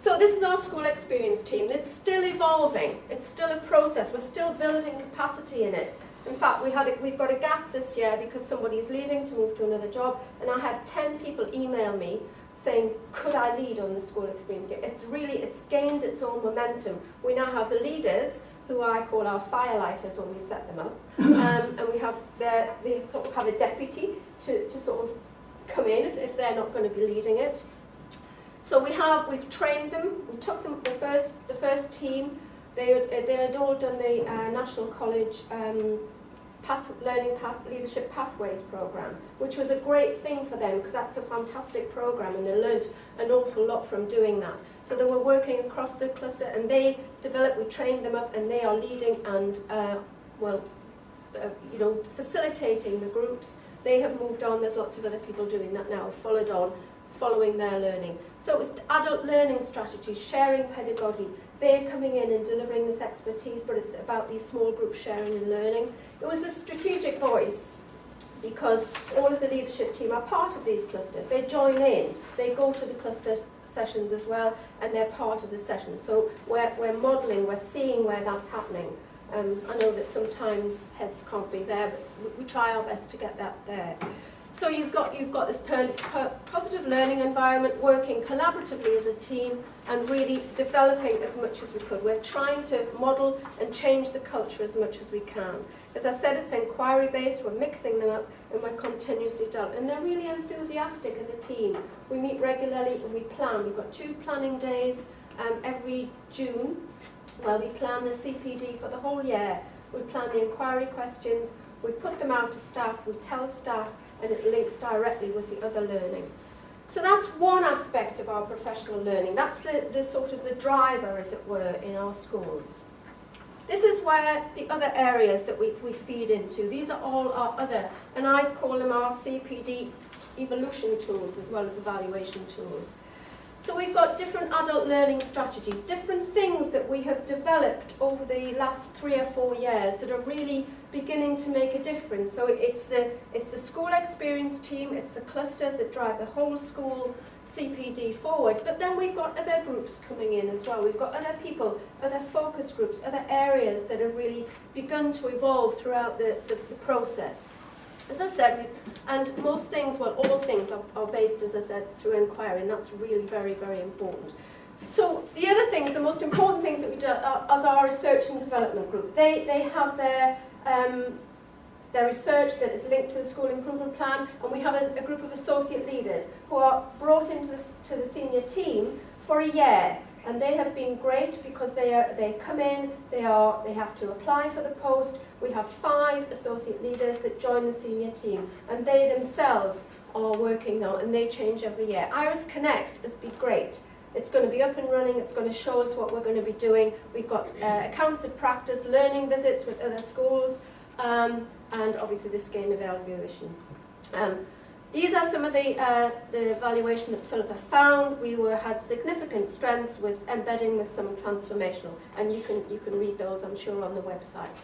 So this is our school experience team. It's still evolving. It's still a process. We're still building capacity in it. In fact, we've got a gap this year because somebody's leaving to move to another job, and I had 10 people email me saying, could I lead on the school experience team? It's gained its own momentum. We now have the leaders, who I call our firelighters when we set them up, and we have they sort of have a deputy to sort of come in if they're not going to be leading it. So we've trained them. We took them the first team. They had all done the National College Leadership Pathways program, which was a great thing for them because that's a fantastic program, and they learnt an awful lot from doing that. So they were working across the cluster, and we trained them up, and they are leading and facilitating the groups. They have moved on. There's lots of other people doing that now, following their learning. So it was adult learning strategies, sharing pedagogy. They're coming in and delivering this expertise, but it's about these small groups sharing and learning. It was a strategic voice because all of the leadership team are part of these clusters. They join in. They go to the cluster sessions as well, and they're part of the session. So we're modelling, we're seeing where that's happening. I know that sometimes heads can't be there, but we try our best to get that there. So you've got this positive learning environment, working collaboratively as a team, and really developing as much as we could. We're trying to model and change the culture as much as we can. As I said, it's inquiry-based. We're mixing them up, and we're continuously developing. And they're really enthusiastic as a team. We meet regularly, and we plan. We've got 2 planning days every June, where we plan the CPD for the whole year. We plan the inquiry questions. We put them out to staff. We tell staff, and it links directly with the other learning. So that's one aspect of our professional learning. That's the sort of the driver, as it were, in our school. This is where the other areas that we feed into. These are all our other, and I call them our CPD evolution tools as well as evaluation tools. So we've got different adult learning strategies, different things that we have developed over the last 3 or 4 years that are really beginning to make a difference. So it's the school experience team, it's the clusters that drive the whole school CPD forward, but then we've got other groups coming in as well. We've got other people, other focus groups, other areas that have really begun to evolve throughout the process. As I said, and most things, well, all things are based, as I said, through inquiry, and that's really very, very important. So the other things, the most important things that we do as our research and development group, they have their research that is linked to the school improvement plan, and we have a group of associate leaders who are brought into the senior team for a year. And they have been great because they come in, they have to apply for the post. We have 5 associate leaders that join the senior team, and they themselves are working now, and they change every year. Iris Connect has been great. It's going to be up and running. It's going to show us what we're going to be doing. We've got accounts of practice, learning visits with other schools, and obviously the scale evaluation. These are some of the evaluation that Philippa found. We had significant strengths with embedding with some transformational, and you can read those, I'm sure, on the website.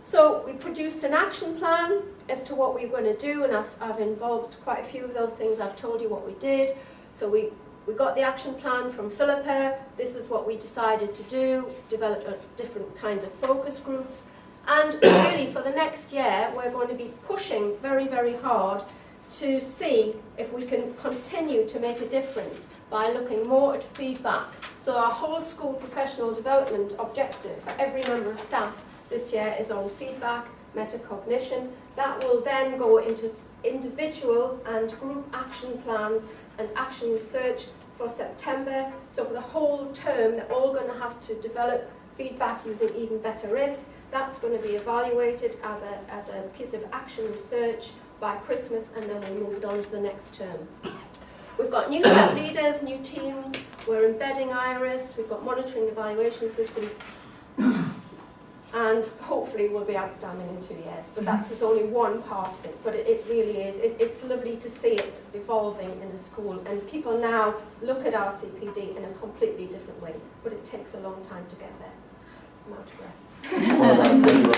So we produced an action plan as to what we were going to do, and I've involved quite a few of those things. I've told you what we did. So we got the action plan from Philippa. This is what we decided to do, develop different kinds of focus groups. And really, for the next year, we're going to be pushing very, very hard to see if we can continue to make a difference by looking more at feedback. So our whole school professional development objective for every member of staff this year is on feedback, metacognition. That will then go into individual and group action plans and action research for September. So for the whole term, they're all going to have to develop feedback using even better if. That's going to be evaluated as a piece of action research by Christmas, and then we'll move it on to the next term. We've got new set leaders, new teams, we're embedding IRIS, we've got monitoring and evaluation systems, and hopefully we'll be outstanding in 2 years. But that's just only one part of it, but it really is. It's lovely to see it evolving in the school, and people now look at our CPD in a completely different way, but it takes a long time to get there. I'm out of breath. Well done.